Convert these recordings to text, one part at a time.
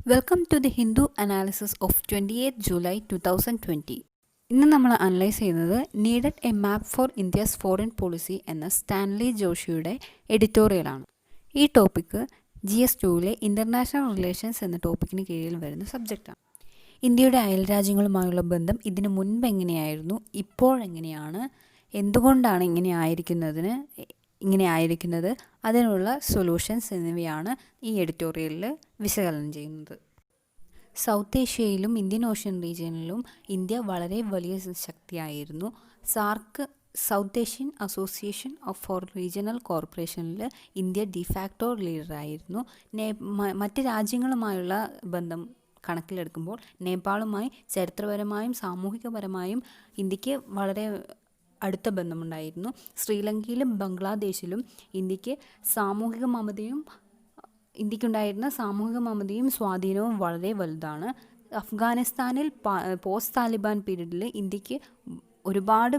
Welcome to the Hindu analysis of 28 July 2020. ഇന്ന് നമ്മൾ analyse ചെയ്യുന്നത് needed a map for India's foreign policy എന്ന സ്റ്റാൻലി ജോഷിയുടെ എഡിറ്റോറിയലാണ്. ഈ ടോപ്പിക്ക് GS2ലെ ഇൻ്റർനാഷണൽ റിലേഷൻസ് എന്ന ടോപ്പിക്കിന് കീഴിൽ വരുന്ന സബ്ജക്റ്റാണ്. ഇന്ത്യയുടെ അയൽരാജ്യങ്ങളുമായുള്ള ബന്ധം ഇതിനു മുൻപ് എങ്ങനെയായിരുന്നു, ഇപ്പോഴെങ്ങനെയാണ്, എന്തുകൊണ്ടാണ് ഇങ്ങനെ ആയിരിക്കുന്നത്, അതിനുള്ള സൊല്യൂഷൻസ് എന്നിവയാണ് ഈ എഡിറ്റോറിയലിൽ വിശകലനം ചെയ്യുന്നത്. സൗത്ത് ഏഷ്യയിലും ഇന്ത്യൻ ഓഷ്യൻ റീജിയനിലും ഇന്ത്യ വളരെ വലിയ ശക്തിയായിരുന്നു. SAARC south Asian association for regional കോർപ്പറേഷനിൽ ഇന്ത്യ ഡിഫാക്ടോ ലീഡറായിരുന്നു. മറ്റ് രാജ്യങ്ങളുമായുള്ള ബന്ധം കണക്കിലെടുക്കുമ്പോൾ നേപ്പാളുമായി ചരിത്രപരമായും സാമൂഹികപരമായും ഇന്ത്യക്ക് വളരെ അടുത്ത ബന്ധമുണ്ടായിരുന്നു. ശ്രീലങ്കയിലും ബംഗ്ലാദേശിലും ഇന്ത്യക്കുണ്ടായിരുന്ന സാമൂഹിക മമതയും സ്വാധീനവും വളരെ വലുതാണ്. അഫ്ഗാനിസ്ഥാനിൽ പോസ്റ്റ് താലിബാൻ പീരീഡിൽ ഇന്ത്യക്ക് ഒരുപാട്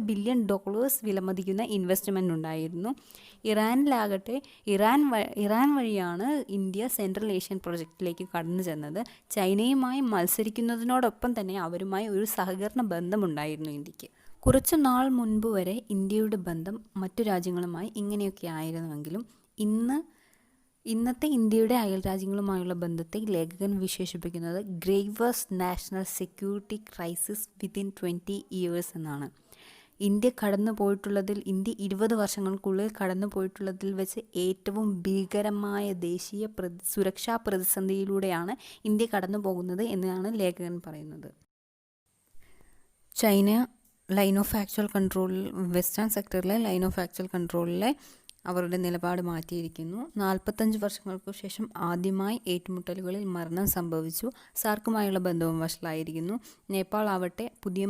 ബില്യൺ ഡോളേഴ്സ് വിലമതിക്കുന്ന ഇൻവെസ്റ്റ്മെൻ്റ് ഉണ്ടായിരുന്നു. ഇറാനിലാകട്ടെ ഇറാൻ വഴിയാണ് ഇന്ത്യ സെൻട്രൽ ഏഷ്യൻ പ്രൊജക്റ്റിലേക്ക് കടന്നു ചെന്നത്. ചൈനയുമായി മത്സരിക്കുന്നതിനോടൊപ്പം തന്നെ അവരുമായി ഒരു സഹകരണ ബന്ധമുണ്ടായിരുന്നു ഇന്ത്യക്ക്. കുറച്ചു നാൾ മുൻപ് വരെ ഇന്ത്യയുടെ ബന്ധം മറ്റു രാജ്യങ്ങളുമായി ഇങ്ങനെയൊക്കെ ആയിരുന്നുവെങ്കിലും ഇന്നത്തെ ഇന്ത്യയുടെ അയൽരാജ്യങ്ങളുമായുള്ള ബന്ധത്തെ ലേഖകൻ വിശേഷിപ്പിക്കുന്നത് gravest national security crisis within 20 years എന്നാണ്. ഇന്ത്യ 20 വർഷങ്ങൾക്കുള്ളിൽ കടന്നുപോയിട്ടുള്ളതിൽ വെച്ച് ഏറ്റവും ഭീകരമായ ദേശീയ സുരക്ഷാ പ്രതിസന്ധിയിലൂടെയാണ് ഇന്ത്യ കടന്നു പോകുന്നത് എന്നാണ് ലേഖകൻ പറയുന്നത്. ചൈന ലൈൻ ഓഫ് ആക്ച്വൽ കൺട്രോളിൽ വെസ്റ്റേൺ സെക്ടറിലെ ലൈൻ ഓഫ് ആക്ച്വൽ കൺട്രോളിലെ അവരുടെ നിലപാട് മാറ്റിയിരിക്കുന്നു. 45 വർഷങ്ങൾക്ക് ശേഷം ആദ്യമായി ഏറ്റുമുട്ടലുകളിൽ മരണം സംഭവിച്ചു. സാർക്കുമായുള്ള ബന്ധവും വഷളായിരിക്കുന്നു. നേപ്പാൾ ആവട്ടെ പുതിയ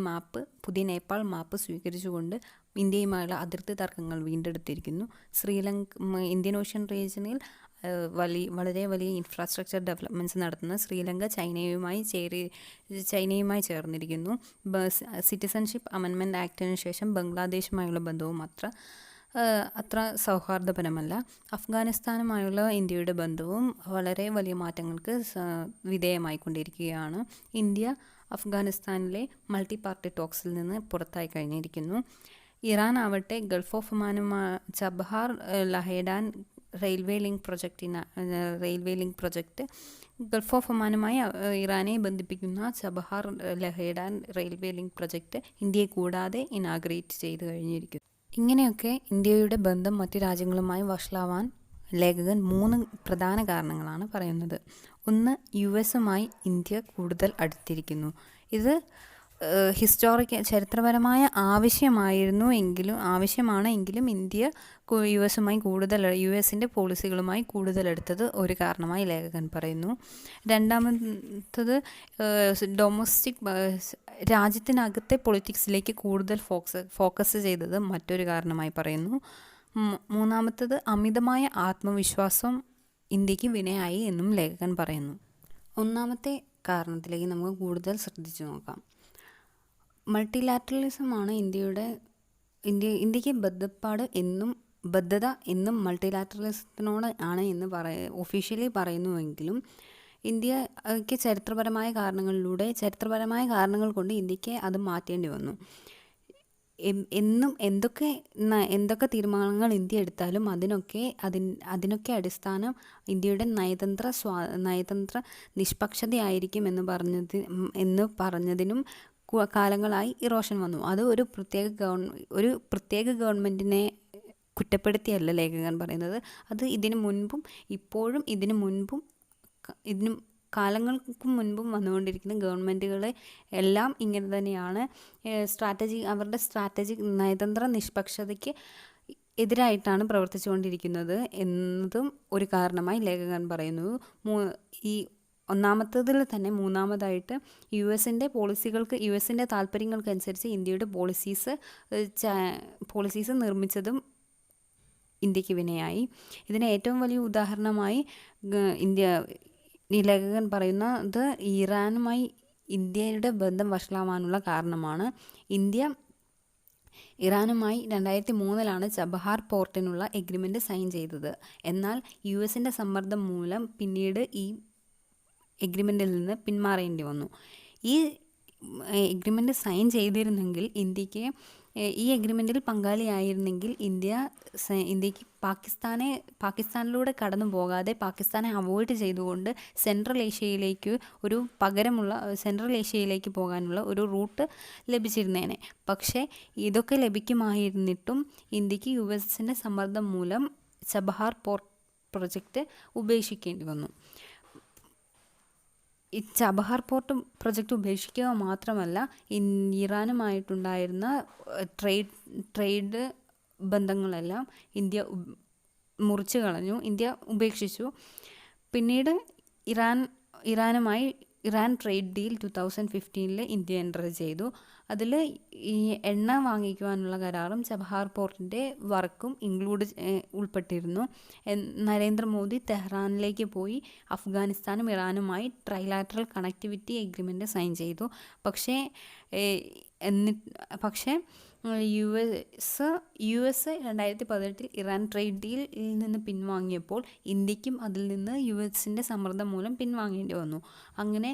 നേപ്പാൾ മാപ്പ് സ്വീകരിച്ചുകൊണ്ട് ഇന്ത്യയുമായുള്ള അതിർത്തി തർക്കങ്ങൾ വീണ്ടെടുത്തിരിക്കുന്നു. ഇന്ത്യൻ ഓഷ്യൻ റീജിയനിൽ വളരെ വലിയ ഇൻഫ്രാസ്ട്രക്ചർ ഡെവലപ്മെൻറ്റ്സ് നടത്തുന്ന ശ്രീലങ്ക ചൈനയുമായി ചേർന്നിരിക്കുന്നു. സിറ്റിസൺഷിപ്പ് അമെൻമെൻറ്റ് ആക്ടിന് ശേഷം ബംഗ്ലാദേശുമായുള്ള ബന്ധവും അത്ര സൗഹാർദ്ദപരമല്ല. അഫ്ഗാനിസ്ഥാനുമായുള്ള ഇന്ത്യയുടെ ബന്ധവും വളരെ വലിയ മാറ്റങ്ങൾക്ക് വിധേയമായിക്കൊണ്ടിരിക്കുകയാണ്. ഇന്ത്യ അഫ്ഗാനിസ്ഥാനിലെ മൾട്ടി പാർട്ടി ടോക്സിൽ നിന്ന് പുറത്തായി കഴിഞ്ഞിരിക്കുന്നു. ഇറാൻ ആവട്ടെ gulf of Chabahar Zahedan railway link project gulf of ഒമാനുമായി ഇറാനെ ബന്ധിപ്പിക്കുന്ന Chabahar Zahedan railway link project ഇന്ത്യയെ കൂടാതെ ഇനാഗ്രേറ്റ് ചെയ്ത് കഴിഞ്ഞിരിക്കുന്നു. ഇങ്ങനെയൊക്കെ ഇന്ത്യയുടെ ബന്ധം മറ്റു രാജ്യങ്ങളുമായി വഷളാവാൻ ലേഖകൻ 3 പ്രധാന കാരണങ്ങളാണ് പറയുന്നത്. ഒന്ന്, US-ഉമായി ഇന്ത്യ കൂടുതൽ അടുത്തിരിക്കുന്നു. ഇത് ചരിത്രപരമായ ആവശ്യമാണ് എങ്കിലും ഇന്ത്യ US-ൻ്റെ പോളിസികളുമായി കൂടുതൽ അടുത്തത് ഒരു കാരണമായി ലേഖകൻ പറയുന്നു. രണ്ടാമത്തത് രാജ്യത്തിനകത്തെ പൊളിറ്റിക്സിലേക്ക് കൂടുതൽ ഫോക്കസ് ചെയ്തത് മറ്റൊരു കാരണമായി പറയുന്നു. മൂന്നാമത്തത് അമിതമായ ആത്മവിശ്വാസം ഇന്ത്യക്ക് വിനയായി എന്നും ലേഖകൻ പറയുന്നു. ഒന്നാമത്തെ കാരണത്തിലേക്ക് നമുക്ക് കൂടുതൽ ശ്രദ്ധിച്ചു നോക്കാം. മൾട്ടിലാറ്ററലിസമാണ് ഇന്ത്യക്ക് ബദ്ധത എന്നും മൾട്ടിലാറ്ററലിസത്തിനോട് ആണ് എന്ന് ഒഫീഷ്യലി പറയുന്നുവെങ്കിലും ഇന്ത്യക്ക് ചരിത്രപരമായ കാരണങ്ങൾ കൊണ്ട് ഇന്ത്യക്ക് അത് മാറ്റേണ്ടി വന്നു. എന്തൊക്കെ തീരുമാനങ്ങൾ ഇന്ത്യ എടുത്താലും അതിനൊക്കെ അടിസ്ഥാനം ഇന്ത്യയുടെ നയതന്ത്ര നിഷ്പക്ഷതയായിരിക്കും എന്ന് പറഞ്ഞതിനും കാലങ്ങളായി ഇറോഷൻ വന്നു. അത് ഒരു പ്രത്യേക ഗവൺമെൻറ്റിനെ കുറ്റപ്പെടുത്തിയല്ല ലേഖകൻ പറയുന്നത്. അത് കാലങ്ങൾക്ക് മുൻപും വന്നുകൊണ്ടിരിക്കുന്ന ഗവൺമെൻറ്റുകളെ എല്ലാം ഇങ്ങനെ തന്നെയാണ് അവരുടെ സ്ട്രാറ്റജിക് നയതന്ത്ര നിഷ്പക്ഷതയ്ക്ക് എതിരായിട്ടാണ് പ്രവർത്തിച്ചുകൊണ്ടിരിക്കുന്നത് എന്നതും ഒരു കാരണമായി ലേഖകൻ പറയുന്നു. ഒന്നാമത്തതിൽ തന്നെ മൂന്നാമതായിട്ട് യുഎസിൻ്റെ താല്പര്യങ്ങൾക്കനുസരിച്ച് ഇന്ത്യയുടെ പോളിസീസ് നിർമ്മിച്ചതും ഇന്ത്യക്ക് വിനയായി. ഇതിന് ഏറ്റവും വലിയ ഉദാഹരണമായി ലേഖകൻ പറയുന്നത് ഇറാനുമായി ഇന്ത്യയുടെ ബന്ധം വഷളാവാനുള്ള കാരണമാണ്. ഇറാനുമായി 2003 ചബഹാർ പോർട്ടിനുള്ള എഗ്രിമെൻറ്റ് സൈൻ ചെയ്തത്. എന്നാൽ US-ൻ്റെ സമ്മർദ്ദം മൂലം പിന്നീട് ഈ എഗ്രിമെൻറ്റിൽ നിന്ന് പിന്മാറേണ്ടി വന്നു. ഈ എഗ്രിമെൻ്റ് സൈൻ ചെയ്തിരുന്നെങ്കിൽ ഇന്ത്യക്ക് ഈ എഗ്രിമെൻറ്റിൽ പങ്കാളിയായിരുന്നെങ്കിൽ ഇന്ത്യക്ക് പാകിസ്ഥാനിലൂടെ കടന്നു പോകാതെ പാകിസ്ഥാനെ അവോയ്ഡ് ചെയ്തുകൊണ്ട് സെൻട്രൽ ഏഷ്യയിലേക്ക് പോകാനുള്ള ഒരു റൂട്ട് ലഭിച്ചിരുന്നേനെ. പക്ഷേ ഇതൊക്കെ ലഭിക്കുമായിരുന്നിട്ടും ഇന്ത്യക്ക് US-ൻ്റെ സമ്മർദ്ദം മൂലം ചബഹാർ പോർട്ട് പ്രൊജക്റ്റ് ഉപേക്ഷിക്കേണ്ടി വന്നു. ഈ ചബഹാർ പോർട്ട് പ്രൊജക്റ്റ് ഉപേക്ഷിക്കുക മാത്രമല്ല, ഇറാനുമായിട്ടുണ്ടായിരുന്ന ട്രേഡ് ബന്ധങ്ങളെല്ലാം ഇന്ത്യ മുറിച്ചു കളഞ്ഞു, ഇന്ത്യ ഉപേക്ഷിച്ചു. പിന്നീട് Iran trade deal 2015 India enter ചെയ്തു. അതിൽ ഈ എണ്ണ വാങ്ങിക്കുവാനുള്ള കരാറും ചബഹാർ പോർട്ടിൻ്റെ വർക്കും ഉൾപ്പെട്ടിരുന്നു. നരേന്ദ്രമോദി തെഹ്റാനിലേക്ക് പോയി അഫ്ഗാനിസ്ഥാനും ഇറാനുമായി ട്രൈലാറ്ററൽ കണക്ടിവിറ്റി എഗ്രിമെൻ്റ് സൈൻ ചെയ്തു. പക്ഷേ US 2018 ഇറാൻ ട്രേഡ് ഡീലിൽ നിന്ന് പിൻവാങ്ങിയപ്പോൾ ഇന്ത്യക്കും അതിൽ നിന്ന് US-ൻ്റെ സമ്മർദ്ദം മൂലം പിൻവാങ്ങേണ്ടി വന്നു. അങ്ങനെ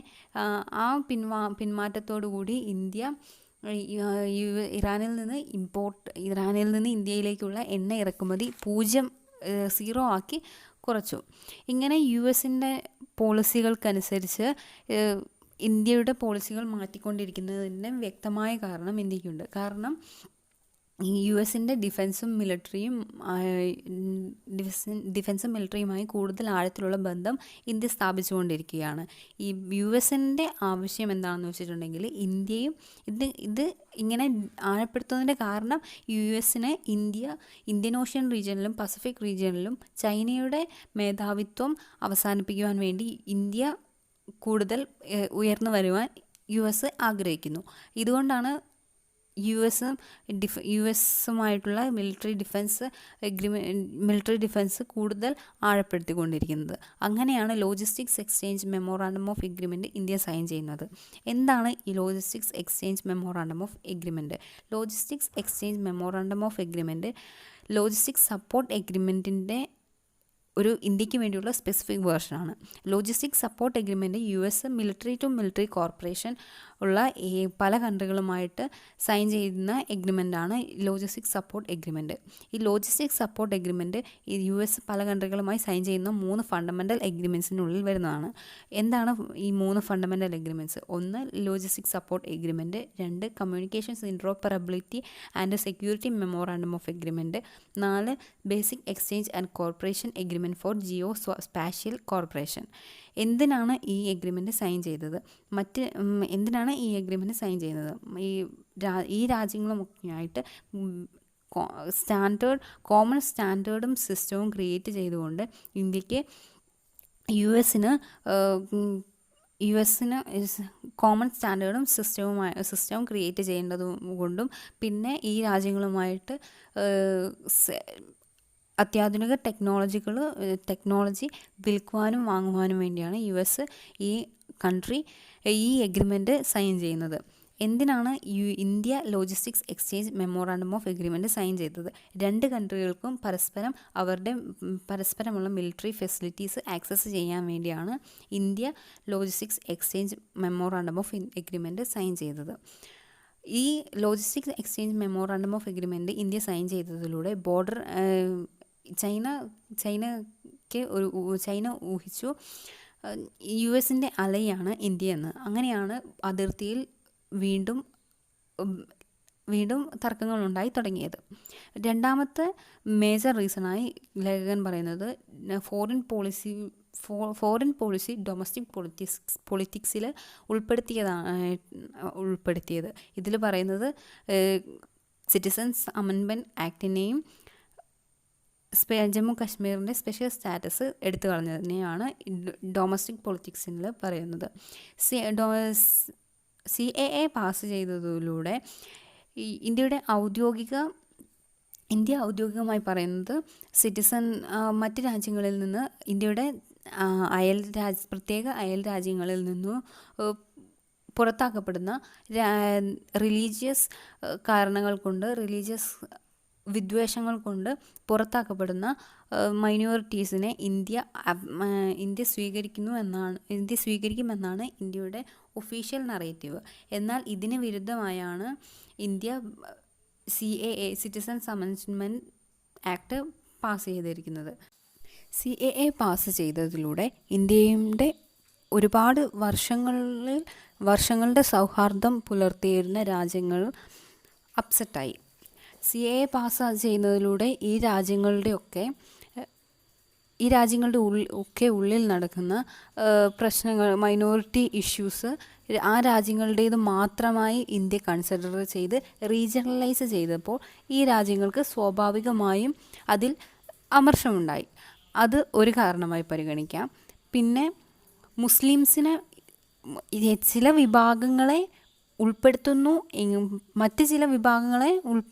ആ പിന്മാറ്റത്തോടു കൂടി ഇന്ത്യ ഇറാനിൽ നിന്ന് ഇന്ത്യയിലേക്കുള്ള എണ്ണ ഇറക്കുമതി 0 ആക്കി കുറച്ചു. ഇങ്ങനെ US-ൻ്റെ പോളിസികൾക്കനുസരിച്ച് ഇന്ത്യയുടെ പോളിസികൾ മാറ്റിക്കൊണ്ടിരിക്കുന്നതിൻ്റെ വ്യക്തമായ കാരണം ഇന്ത്യക്കുണ്ട്. കാരണം ഈ US-ൻ്റെ ഡിഫൻസും മിലിറ്ററിയുമായി കൂടുതൽ ആഴത്തിലുള്ള ബന്ധം ഇന്ത്യ സ്ഥാപിച്ചുകൊണ്ടിരിക്കുകയാണ്. ഈ US-ൻ്റെ ആവശ്യം എന്താണെന്ന് വെച്ചിട്ടുണ്ടെങ്കിൽ ഇന്ത്യയും ഇത് ഇങ്ങനെ ആഴപ്പെടുത്തുന്നതിൻ്റെ കാരണം US-ന് ഇന്ത്യൻ ഓഷ്യൻ റീജിയനിലും പസഫിക് റീജിയനിലും ചൈനയുടെ മേധാവിത്വം അവസാനിപ്പിക്കുവാൻ വേണ്ടി ഇന്ത്യ കൂടുതൽ ഉയർന്നു വരുവാൻ US ആഗ്രഹിക്കുന്നു. ഇതുകൊണ്ടാണ് യുഎസുമായിട്ടുള്ള മിലിറ്ററി ഡിഫൻസ് കൂടുതൽ ആഴപ്പെടുത്തിക്കൊണ്ടിരിക്കുന്നത്. അങ്ങനെയാണ് logistics exchange memorandum of agreement India sign ചെയ്യുന്നത്. എന്താണ് ഈ logistics exchange memorandum of agreement? Logistics exchange memorandum of agreement logistics support എഗ്രിമെൻറ്റിൻ്റെ ഒരു ഇന്ത്യക്ക് വേണ്ടിയുള്ള സ്പെസിഫിക് വേർഷനാണ്. Logistic support agreement US military to military corporation ഉള്ള പല കൺട്രികളുമായിട്ട് സൈൻ ചെയ്യുന്ന എഗ്രിമെൻ്റാണ് ലോജിസ്റ്റിക് സപ്പോർട്ട് എഗ്രിമെൻറ്റ്. ഈ ലോജിസ്റ്റിക് സപ്പോർട്ട് എഗ്രിമെൻറ്റ് US പല കൺട്രികളുമായി സൈൻ ചെയ്യുന്ന 3 ഫണ്ടമെൻ്റൽ എഗ്രിമെൻറ്റ്സിനുള്ളിൽ വരുന്നതാണ്. എന്താണ് ഈ 3 fundamental agreements? 1 logistic support agreement, 2 communications interoperability and security memorandum of agreement, 4 basic exchange and corporation agreement for geospatial corporation. എന്തിനാണ് ഈ എഗ്രിമെൻറ്റ് സൈൻ ചെയ്തത്? ഈ രാജ്യങ്ങളുമൊക്കെയായിട്ട് കോമൺ സ്റ്റാൻഡേർഡും സിസ്റ്റവും ക്രിയേറ്റ് ചെയ്തുകൊണ്ട് ഇന്ത്യക്ക് യുഎസിന് കോമൺ സ്റ്റാൻഡേർഡും സിസ്റ്റവും ക്രിയേറ്റ് ചെയ്യേണ്ടതുകൊണ്ടും പിന്നെ ഈ രാജ്യങ്ങളുമായിട്ട് അത്യാധുനിക ടെക്നോളജി വിൽക്കുവാനും വാങ്ങുവാനും വേണ്ടിയാണ് US ഈ എഗ്രിമെൻറ്റ് സൈൻ ചെയ്യുന്നത്. എന്തിനാണ് India logistics exchange memorandum of agreement sign ചെയ്തത്? 2 കൺട്രികൾക്കും പരസ്പരമുള്ള മിലിറ്ററി ഫെസിലിറ്റീസ് ആക്സസ് ചെയ്യാൻ വേണ്ടിയാണ് India logistics exchange memorandum of agreement sign ചെയ്തത്. ഈ logistics exchange memorandum of agreement India sign ചെയ്തതിലൂടെ ചൈന ഊഹിച്ചു US-ൻ്റെ അലയാണ് ഇന്ത്യ എന്ന്. അങ്ങനെയാണ് അതിർത്തിയിൽ വീണ്ടും തർക്കങ്ങളുണ്ടായി തുടങ്ങിയത്. രണ്ടാമത്തെ മേജർ റീസണായി ലേഖകൻ പറയുന്നത് ഫോറിൻ പോളിസി ഡൊമസ്റ്റിക് പൊളിറ്റിക്സിൽ ഉൾപ്പെടുത്തിയത്. ഇതിൽ പറയുന്നത് സിറ്റിസൺസ് അമെൻഡ്മെൻറ്റ് ആക്ടിനെയും ജമ്മു കാശ്മീരിൻ്റെ സ്പെഷ്യൽ സ്റ്റാറ്റസ് എടുത്തു കളഞ്ഞതിനെയാണ് ഡൊമസ്റ്റിക് പൊളിറ്റിക്സിൽ പറയുന്നത്. CAA പാസ് ചെയ്തതിലൂടെ ഇന്ത്യ ഔദ്യോഗികമായി പറയുന്നത് മറ്റ് രാജ്യങ്ങളിൽ നിന്ന് ഇന്ത്യയുടെ പ്രത്യേക അയൽ രാജ്യങ്ങളിൽ നിന്നും പുറത്താക്കപ്പെടുന്ന റിലീജിയസ് കാരണങ്ങൾ കൊണ്ട് വിദ്വേഷങ്ങൾ കൊണ്ട് പുറത്താക്കപ്പെടുന്ന മൈനോറിറ്റീസിനെ ഇന്ത്യ സ്വീകരിക്കുമെന്നാണ് ഇന്ത്യയുടെ ഒഫീഷ്യൽ നറേറ്റീവ്. എന്നാൽ ഇതിന് വിരുദ്ധമായാണ് India CAA citizens amendment act pass ചെയ്തിരിക്കുന്നത്. CAA പാസ് ചെയ്തതിലൂടെ ഇന്ത്യയുടെ ഒരുപാട് വർഷങ്ങളുടെ സൗഹാർദ്ദം പുലർത്തിയിരുന്ന രാജ്യങ്ങൾ അപ്സെറ്റായി. CAA പാസ് ചെയ്യുന്നതിലൂടെ ഈ രാജ്യങ്ങളുടെ ഉള്ളിൽ നടക്കുന്ന പ്രശ്നങ്ങൾ, മൈനോറിറ്റി ഇഷ്യൂസ് ആ രാജ്യങ്ങളുടേത് മാത്രമായി ഇന്ത്യ കൺസിഡർ ചെയ്ത് റീജിയണലൈസ് ചെയ്തപ്പോൾ ഈ രാജ്യങ്ങൾക്ക് സ്വാഭാവികമായും അതിൽ അമർഷമുണ്ടായി. അത് ഒരു കാരണമായി പരിഗണിക്കാം. പിന്നെ മുസ്ലിംസിനെ ചില വിഭാഗങ്ങളെ ഉൾപ്പെടുത്തുന്നു,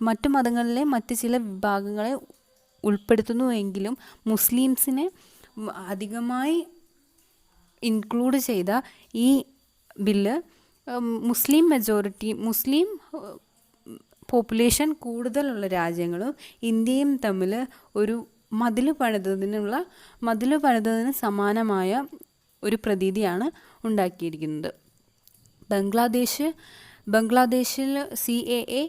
മറ്റു മതങ്ങളിലെ മറ്റ് ചില വിഭാഗങ്ങളെ ഉൾപ്പെടുത്തുന്നു എങ്കിലും മുസ്ലിംസിനെ അധികമായി ഇൻക്ലൂഡ് ചെയ്ത ഈ ബില്ല് മുസ്ലിം പോപ്പുലേഷൻ കൂടുതലുള്ള രാജ്യങ്ങളും ഇന്ത്യയും തമ്മിൽ ഒരു മതില് പണിതതിന് സമാനമായ ഒരു പ്രതീതിയാണ് ഉണ്ടാക്കിയിരിക്കുന്നത്. ബംഗ്ലാദേശിൽ CAA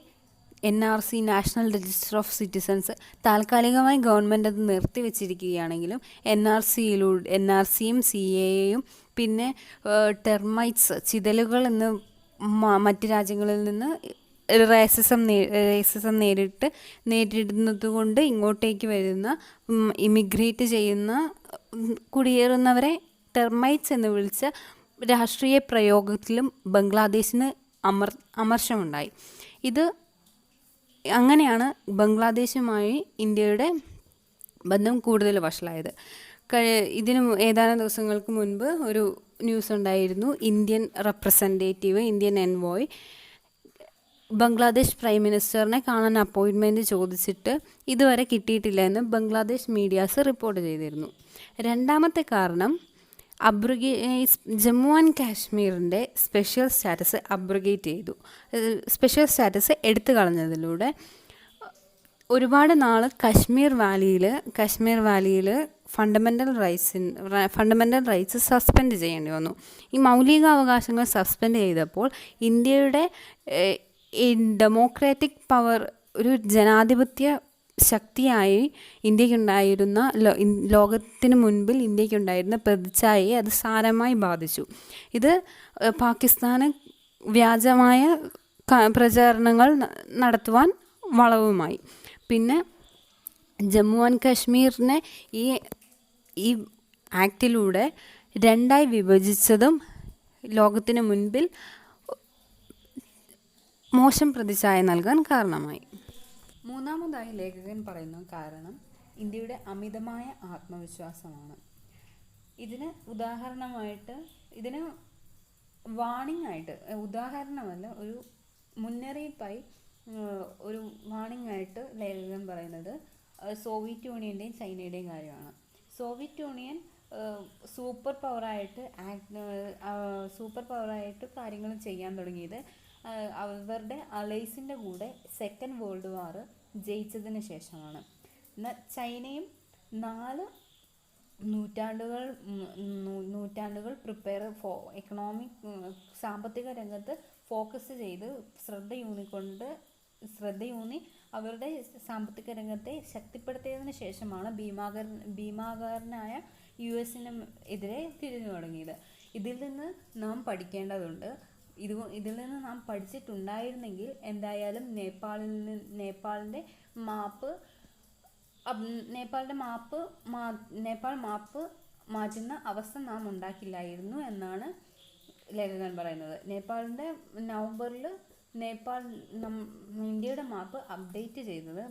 NRC national register of citizens താൽക്കാലികമായി ഗവൺമെൻറ് അത് നിർത്തിവെച്ചിരിക്കുകയാണെങ്കിലും NRCയും CAAയും പിന്നെ ടെർമൈറ്റ്സ്, ചിതലുകൾ എന്ന് മറ്റ് രാജ്യങ്ങളിൽ നിന്ന് റേസിസം നേരിടുന്നത് കൊണ്ട് ഇങ്ങോട്ടേക്ക് വരുന്ന ഇമിഗ്രേറ്റ് ചെയ്യുന്ന കുടിയേറുന്നവരെ ടെർമൈറ്റ്സ് എന്ന് വിളിച്ച രാഷ്ട്രീയ പ്രയോഗത്തിലും ബംഗ്ലാദേശിന് അമർഷമുണ്ടായി. അങ്ങനെയാണ് ബംഗ്ലാദേശുമായി ഇന്ത്യയുടെ ബന്ധം കൂടുതൽ വഷളായത്. ഇതിന് ഏതാനും ദിവസങ്ങൾക്ക് മുൻപ് ഒരു ന്യൂസ് ഉണ്ടായിരുന്നു. ഇന്ത്യൻ എൻവോയ് ബംഗ്ലാദേശ് പ്രൈം മിനിസ്റ്ററിനെ കാണാൻ അപ്പോയിൻമെൻറ്റ് ചോദിച്ചിട്ട് ഇതുവരെ കിട്ടിയിട്ടില്ല എന്ന് ബംഗ്ലാദേശ് മീഡിയാസ് റിപ്പോർട്ട് ചെയ്തിരുന്നു. രണ്ടാമത്തെ കാരണം ജമ്മു ആൻഡ് കാശ്മീരിൻ്റെ സ്പെഷ്യൽ സ്റ്റാറ്റസ് എടുത്തു കളഞ്ഞതിലൂടെ ഒരുപാട് നാൾ കാശ്മീർ വാലിയിൽ ഫണ്ടമെൻ്റൽ റൈറ്റ്സ് സസ്പെൻഡ് ചെയ്യേണ്ടി വന്നു. ഈ മൗലികാവകാശങ്ങൾ സസ്പെൻഡ് ചെയ്തപ്പോൾ ഇന്ത്യയുടെ ഡെമോക്രാറ്റിക് പവർ, ഒരു ജനാധിപത്യ ശക്തിയായി ഇന്ത്യക്കുണ്ടായിരുന്ന ലോകത്തിന് മുൻപിൽ ഇന്ത്യക്കുണ്ടായിരുന്ന പ്രതിച്ഛായയെ അത് സാരമായി ബാധിച്ചു. ഇത് പാകിസ്ഥാന് വ്യാജമായ പ്രചാരണങ്ങൾ നടത്തുവാൻ വളവുമായി. പിന്നെ ജമ്മു ആൻഡ് കാശ്മീരിനെ ഈ ആക്ടിലൂടെ രണ്ടായി വിഭജിച്ചതും ലോകത്തിന് മുൻപിൽ മോശം പ്രതിച്ഛായ നൽകാൻ കാരണമായി. മൂന്നാമതായി ലേഖകൻ പറയുന്ന കാരണം ഇന്ത്യയുടെ അമിതമായ ആത്മവിശ്വാസമാണ്. ഇതിന് വാണിംഗ് ആയിട്ട്, ഉദാഹരണമല്ല, ഒരു മുന്നറിയിപ്പായി, ഒരു വാണിംഗ് ആയിട്ട് ലേഖകൻ പറയുന്നത് സോവിയറ്റ് യൂണിയൻ്റെയും ചൈനയുടെയും കാര്യമാണ്. സോവിയറ്റ് യൂണിയൻ സൂപ്പർ പവറായിട്ട് കാര്യങ്ങൾ ചെയ്യാൻ തുടങ്ങിയത് അവരുടെ അലൈസിൻ്റെ കൂടെ സെക്കൻഡ് വേൾഡ് വാർ ജയിച്ചതിന് ശേഷമാണ്. എന്നാൽ ചൈനയും 4 നൂറ്റാണ്ടുകൾ സാമ്പത്തിക രംഗത്ത് ഫോക്കസ് ചെയ്ത് ശ്രദ്ധയൂന്നി അവരുടെ സാമ്പത്തിക രംഗത്തെ ശക്തിപ്പെടുത്തിയതിന് ശേഷമാണ് ഭീമാകാരനായ US-ന് എതിരെ തിരിഞ്ഞു തുടങ്ങിയത്. ഇതിൽ നിന്ന് നാം പഠിക്കേണ്ടതുണ്ട്. ഇതിൽ നിന്ന് നാം പഠിച്ചിട്ടുണ്ടായിരുന്നെങ്കിൽ എന്തായാലും നേപ്പാൾ മാപ്പ് മാറ്റുന്ന അവസ്ഥ നാം ഉണ്ടാക്കില്ലായിരുന്നു എന്നാണ് ലേഖകൻ പറയുന്നത്. നവംബറിൽ ഇന്ത്യയുടെ മാപ്പ് അപ്ഡേറ്റ് ചെയ്തത്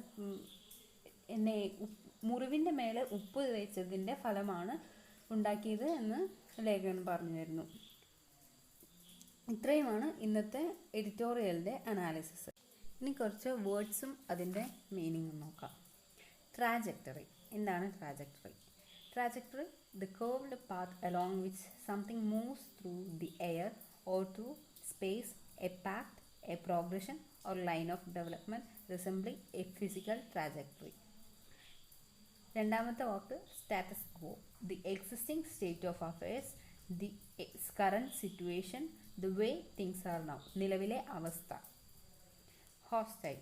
മുറിവിൻ്റെ മേലെ ഉപ്പ് തേച്ചതിൻ്റെ ഫലമാണ് ഉണ്ടാക്കിയത് എന്ന് ലേഖകൻ പറഞ്ഞു തരുന്നു. ഇത്രയുമാണ് ഇന്നത്തെ എഡിറ്റോറിയലിൻ്റെ അനാലിസിസ്. ഇനി കുറച്ച് വേർഡ്സും അതിൻ്റെ മീനിങ്ങും നോക്കാം. ട്രാജക്ടറി. എന്താണ് trajectory? Trajectory, the curved path along which something moves through the air or through space, a path a progression or line of development resembling a physical trajectory. രണ്ടാമത്തെ വാക്ക് status quo, the existing state of affairs, the current situation, the way things are now, നിലവിലെ അവസ്ഥ. Hostile,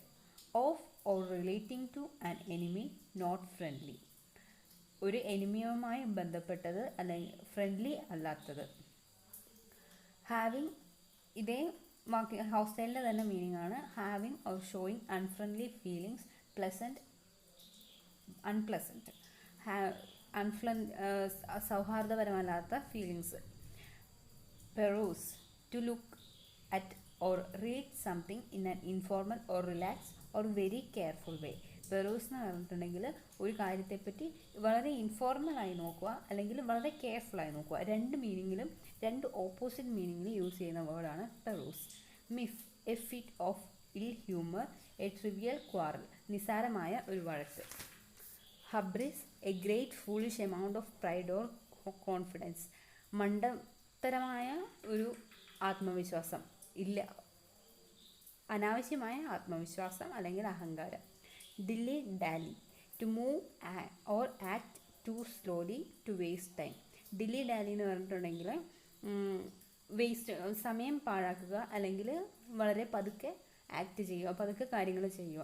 of or relating to an enemy, not friendly, ഒരു എനിമിയുമായി ബന്ധപ്പെട്ടത് അല്ലെങ്കിൽ friendly അല്ലാത്തത്. Having, ഇതേ വാക്ക് ഹോസ്റ്റൈലിൻ്റെ തന്നെ മീനിങ് ആണ്. Having or showing unfriendly feelings, pleasant, unpleasant, സൗഹാർദ്ദപരമല്ലാത്ത feelings. Peruse, to look at or read something in an informal or relax or very careful way. Peruse എന്ന് പറഞ്ഞിട്ടുണ്ടെങ്കിൽ ഒരു കാര്യത്തെപ്പറ്റി വളരെ ഇൻഫോർമലായി നോക്കുക അല്ലെങ്കിൽ വളരെ കെയർഫുള്ളായി നോക്കുക. രണ്ട് മീനിങ്ങിലും, രണ്ട് ഓപ്പോസിറ്റ് മീനിങ്ങിലും യൂസ് ചെയ്യുന്ന വേർഡാണ് peruse. Miff, a fit of ill humour, a trivial quarrel, നിസാരമായ ഒരു വഴക്ക്. Hubris, a great foolish amount of pride or confidence, മണ്ടത്തരമായ ഒരു ആത്മവിശ്വാസം, ഇല്ല അനാവശ്യമായ ആത്മവിശ്വാസം അല്ലെങ്കിൽ അഹങ്കാരം. Dilly dally, to move or act too slowly to waste time. Dilly dally എന്ന് പറഞ്ഞിട്ടുണ്ടെങ്കിൽ സമയം പാഴാക്കുക അല്ലെങ്കിൽ വളരെ പതുക്കെ ആക്ട് ചെയ്യുക, പതുക്കെ കാര്യങ്ങൾ ചെയ്യുക.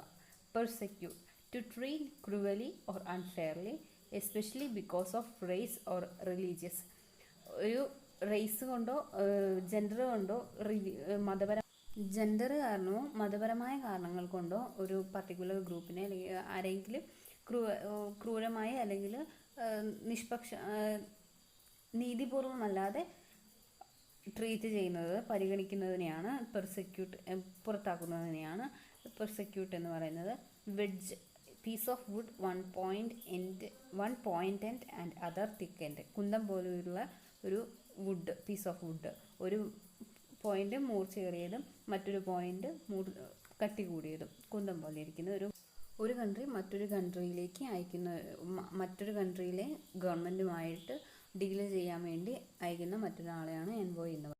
Persecute, to treat cruelly or unfairly, especially because of race or religious. ഒരു റേസ് കൊണ്ടോ ജെൻഡർ കൊണ്ടോ ജെൻഡർ കാരണമോ മതപരമായ കാരണങ്ങൾ കൊണ്ടോ ഒരു പർട്ടിക്കുലർ ഗ്രൂപ്പിനെ അല്ലെങ്കിൽ ആരെങ്കിലും ക്രൂരമായി അല്ലെങ്കിൽ നീതിപൂർവമല്ലാതെ ട്രീറ്റ് ചെയ്യുന്നത്, പരിഗണിക്കുന്നതിനെയാണ് പെർസെക്യൂട്ട്, പുറത്താക്കുന്നതിനെയാണ് പെർസെക്യൂട്ട് എന്ന് പറയുന്നത്. Wedge, piece of wood, one point end and other thick end. കുന്തം പോലെയുള്ള ഒരു വുഡ്, പീസ് ഓഫ് വുഡ്, ഒരു പോയിന്റ് മൂർച്ചയേറിയതും മറ്റൊരു പോയിന്റ് കട്ടി കൂടിയതും, കുന്തം പോലെ ഇരിക്കുന്ന ഒരു കൺട്രി മറ്റൊരു കൺട്രിയിലേക്ക് അയക്കുന്ന, മറ്റൊരു കൺട്രിയിലെ ഗവൺമെൻറ്റുമായിട്ട് ഡീൽ ചെയ്യാൻ വേണ്ടി അയക്കുന്ന മറ്റൊരാളെയാണ് എൻവോയ് എന്ന് പറയുന്നത്.